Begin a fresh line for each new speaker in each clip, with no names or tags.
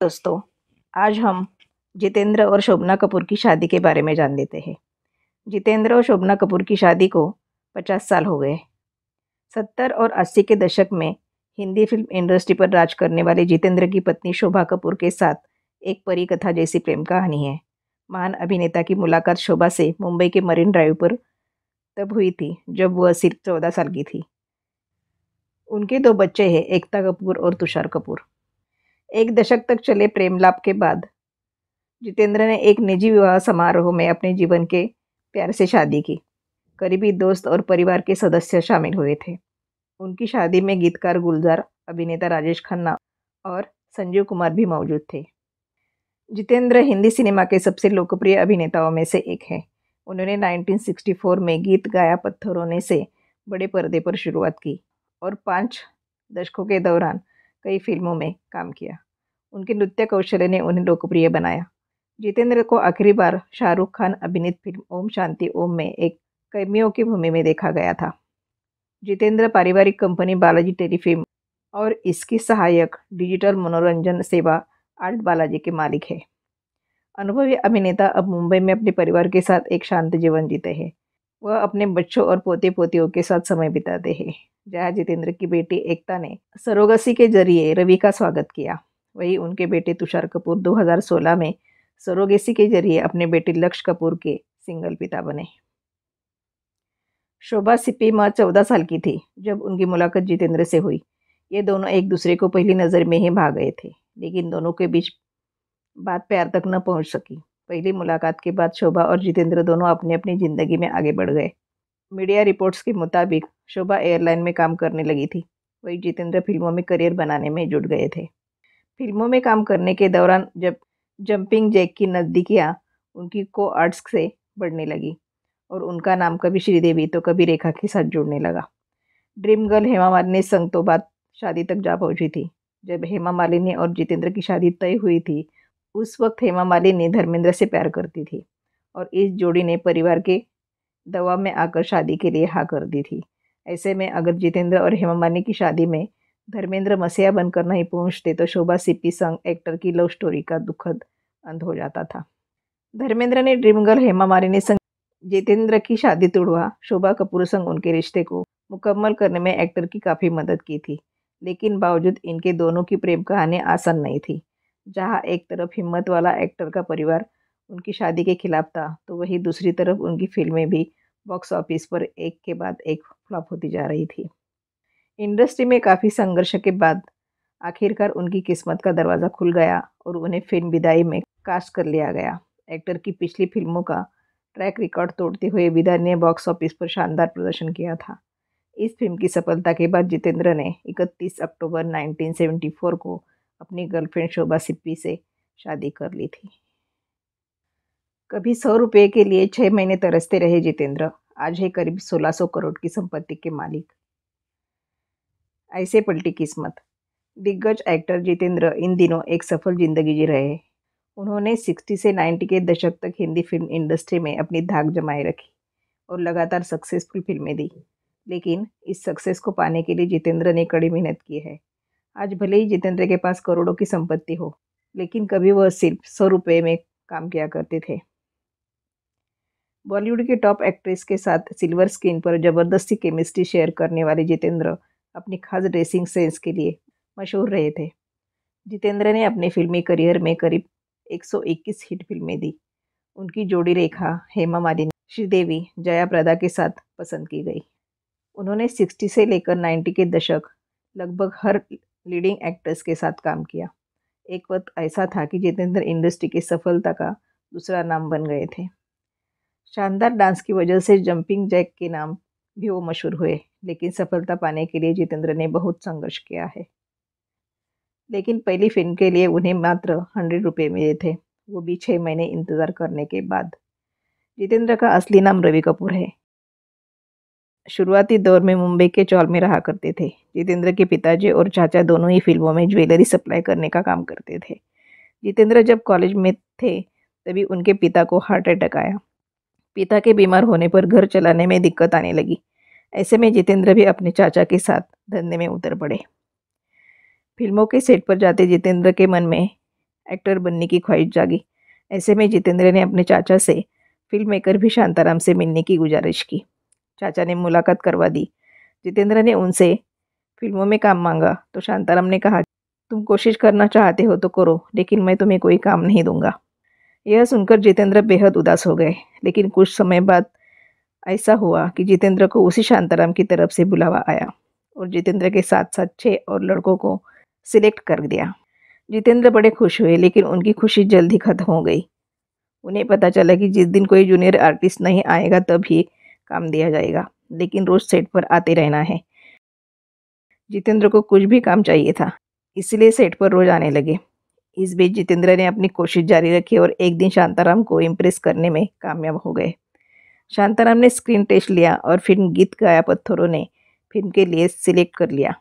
दोस्तों, आज हम जितेंद्र और शोभना कपूर की शादी के बारे में जान लेते हैं। जितेंद्र और शोभना कपूर की शादी को 50 साल हो गए। 70 और 80 के दशक में हिंदी फिल्म इंडस्ट्री पर राज करने वाले जितेंद्र की पत्नी शोभा कपूर के साथ एक परी कथा जैसी प्रेम कहानी है। महान अभिनेता की मुलाकात शोभा से मुंबई के मरीन ड्राइव पर तब हुई थी जब वह सिर्फ 14 साल की थी। उनके 2 बच्चे हैं, एकता कपूर और तुषार कपूर। एक दशक तक चले प्रेमलाप के बाद जितेंद्र ने एक निजी विवाह समारोह में अपने जीवन के प्यार से शादी की। करीबी दोस्त और परिवार के सदस्य शामिल हुए थे। उनकी शादी में गीतकार गुलजार, अभिनेता राजेश खन्ना और संजीव कुमार भी मौजूद थे। जितेंद्र हिंदी सिनेमा के सबसे लोकप्रिय अभिनेताओं में से एक है। उन्होंने 1964 में गीत गाया पत्थरों ने से बड़े पर्दे पर शुरुआत की और 5 दशकों के दौरान कई फिल्मों में काम किया। उनके नृत्य कौशल ने उन्हें लोकप्रिय बनाया। जितेंद्र को आखिरी बार शाहरुख खान अभिनीत फिल्म ओम शांति ओम में एक कैमियो की भूमि में देखा गया था। जितेंद्र पारिवारिक कंपनी बालाजी टेलीफिल्म और इसकी सहायक डिजिटल मनोरंजन सेवा आर्ट बालाजी के मालिक है। अनुभवी अभिनेता अब मुंबई में अपने परिवार के साथ एक शांत जीवन जीते हैं। वह अपने बच्चों और पोते पोतियों के साथ समय बिताते हैं। जहां जितेंद्र की बेटी एकता ने सरोगसी के जरिए रवि का स्वागत किया, वहीं उनके बेटे तुषार कपूर 2016 में सरोगेसी के जरिए अपने बेटे लक्ष्य कपूर के सिंगल पिता बने। शोभा सिप्पी मां 14 साल की थी जब उनकी मुलाकात जितेंद्र से हुई। ये दोनों एक दूसरे को पहली नज़र में ही भा गए थे, लेकिन दोनों के बीच बात प्यार तक न पहुंच सकी। पहली मुलाकात के बाद शोभा और जितेंद्र दोनों अपनी अपनी जिंदगी में आगे बढ़ गए। मीडिया रिपोर्ट्स के मुताबिक शोभा एयरलाइन में काम करने लगी थी, वहीं जितेंद्र फिल्मों में करियर बनाने में जुट गए थे। फिल्मों में काम करने के दौरान जब जंपिंग जैक की नज़दीकियाँ उनकी को आर्ट्स से बढ़ने लगी और उनका नाम कभी श्रीदेवी तो कभी रेखा के साथ जुड़ने लगा। ड्रीम गर्ल हेमा मालिनी संग तो बात शादी तक जा पहुंची थी। जब हेमा मालिनी और जितेंद्र की शादी तय हुई थी, उस वक्त हेमा मालिनी धर्मेंद्र से प्यार करती थी और इस जोड़ी ने परिवार के दबाव में आकर शादी के लिए हाँ कर दी थी। ऐसे में अगर जितेंद्र और हेमा मालिनी की शादी में धर्मेंद्र मसीहा बनकर नहीं पहुंचते तो शोभा सिप्पी संग एक्टर की लव स्टोरी का दुखद अंत हो जाता था। धर्मेंद्र ने ड्रीम गर्ल हेमा मालिनी संग जितेंद्र की शादी तोड़वा शोभा कपूर संग उनके रिश्ते को मुकम्मल करने में एक्टर की काफ़ी मदद की थी, लेकिन बावजूद इनके दोनों की प्रेम कहानी आसान नहीं थी। जहां एक तरफ हिम्मत वाला एक्टर का परिवार उनकी शादी के खिलाफ था, तो वहीं दूसरी तरफ उनकी फिल्में भी बॉक्स ऑफिस पर एक के बाद एक फ्लॉप होती जा रही थी। इंडस्ट्री में काफ़ी संघर्ष के बाद आखिरकार उनकी किस्मत का दरवाज़ा खुल गया और उन्हें फिल्म विदाई में कास्ट कर लिया गया। एक्टर की पिछली फिल्मों का ट्रैक रिकॉर्ड तोड़ते हुए विदाई ने बॉक्स ऑफिस पर शानदार प्रदर्शन किया था। इस फिल्म की सफलता के बाद जितेंद्र ने 31 अक्टूबर 1974 को अपनी गर्लफ्रेंड शोभा सिप्पी से शादी कर ली थी। कभी 100 रुपये के लिए 6 महीने तरसते रहे जितेंद्र, आज है करीब 1600 करोड़ की संपत्ति के मालिक। ऐसे पलटी किस्मत। दिग्गज एक्टर जितेंद्र इन दिनों एक सफल जिंदगी जी रहे हैं। उन्होंने 60 से 90 के दशक तक हिंदी फिल्म इंडस्ट्री में अपनी धाक जमाए रखी और लगातार सक्सेसफुल फिल्में दी। लेकिन इस सक्सेस को पाने के लिए जितेंद्र ने कड़ी मेहनत की है। आज भले ही जितेंद्र के पास करोड़ों की संपत्ति हो, लेकिन कभी वह सिर्फ 100 रुपये में काम किया करते थे। बॉलीवुड की टॉप एक्ट्रेस के साथ सिल्वर स्क्रीन पर जबरदस्ती केमिस्ट्री शेयर करने वाले जितेंद्र अपनी खास ड्रेसिंग सेंस के लिए मशहूर रहे थे। जितेंद्र ने अपने फिल्मी करियर में करीब 121 हिट फिल्में दी। उनकी जोड़ी रेखा, हेमा मालिनी, श्रीदेवी, जया प्रदा के साथ पसंद की गई। उन्होंने 60 से लेकर 90 के दशक लगभग हर लीडिंग एक्ट्रेस के साथ काम किया। एक वक्त ऐसा था कि जितेंद्र इंडस्ट्री की सफलता का दूसरा नाम बन गए थे। शानदार डांस की वजह से जंपिंग जैक के नाम भी वो मशहूर हुए, लेकिन सफलता पाने के लिए जितेंद्र ने बहुत संघर्ष किया है। लेकिन पहली फिल्म के लिए उन्हें मात्र 100 रुपये मिले थे, वो भी 6 महीने इंतजार करने के बाद। जितेंद्र का असली नाम रवि कपूर है। शुरुआती दौर में मुंबई के चौल में रहा करते थे। जितेंद्र के पिताजी और चाचा दोनों ही फिल्मों में ज्वेलरी सप्लाई करने का काम करते थे। जितेंद्र जब कॉलेज में थे तभी उनके पिता को हार्ट अटैक आया। पिता के बीमार होने पर घर चलाने में दिक्कत आने लगी। ऐसे में जितेंद्र भी अपने चाचा के साथ धंधे में उतर पड़े। फिल्मों के सेट पर जाते जितेंद्र के मन में एक्टर बनने की ख्वाहिश जागी। ऐसे में जितेंद्र ने अपने चाचा से फिल्म मेकर भी शांताराम से मिलने की गुजारिश की। चाचा ने मुलाकात करवा दी। जितेंद्र ने उनसे फिल्मों में काम मांगा तो शांताराम ने कहा, तुम कोशिश करना चाहते हो तो करो, लेकिन मैं तुम्हें कोई काम नहीं दूंगा। यह सुनकर जितेंद्र बेहद उदास हो गए, लेकिन कुछ समय बाद ऐसा हुआ कि जितेंद्र को उसी शांताराम की तरफ से बुलावा आया और जितेंद्र के साथ साथ 6 और लड़कों को सिलेक्ट कर दिया। जितेंद्र बड़े खुश हुए, लेकिन उनकी खुशी जल्द ही खत्म हो गई। उन्हें पता चला कि जिस दिन कोई जूनियर आर्टिस्ट नहीं आएगा तब ही काम दिया जाएगा, लेकिन रोज सेट पर आते रहना है। जितेंद्र को कुछ भी काम चाहिए था, इसलिए सेट पर रोज आने लगे। इस बीच जितेंद्र ने अपनी कोशिश जारी रखी और एक दिन शांताराम को इम्प्रेस करने में कामयाब हो गए। शांताराम ने स्क्रीन टेस्ट लिया और फिल्म गीत गाया पत्थरों ने फिल्म के लिए सिलेक्ट कर लिया।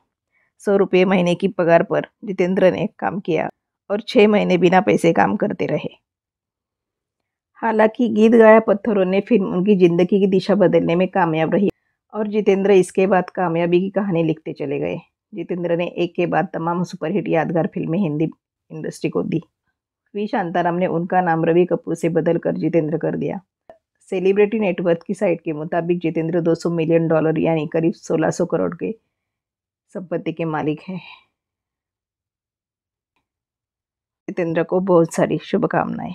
100 रुपये महीने की पगार पर जितेंद्र ने काम किया और 6 महीने बिना पैसे काम करते रहे। हालांकि गीत गाया पत्थरों ने फिल्म उनकी जिंदगी की दिशा बदलने में कामयाब रही और जितेंद्र इसके बाद कामयाबी की कहानी लिखते चले गए। जितेंद्र ने एक के बाद तमाम सुपरहिट यादगार फिल्में हिंदी इंडस्ट्री को दी। वी शांताराम ने उनका नाम रवि कपूर से बदल कर जितेंद्र कर दिया। सेलिब्रिटी नेटवर्थ की साइट के मुताबिक जितेंद्र $200 मिलियन यानी करीब 1600 करोड़ के संपत्ति के मालिक हैं। जितेंद्र को बहुत सारी शुभकामनाएं।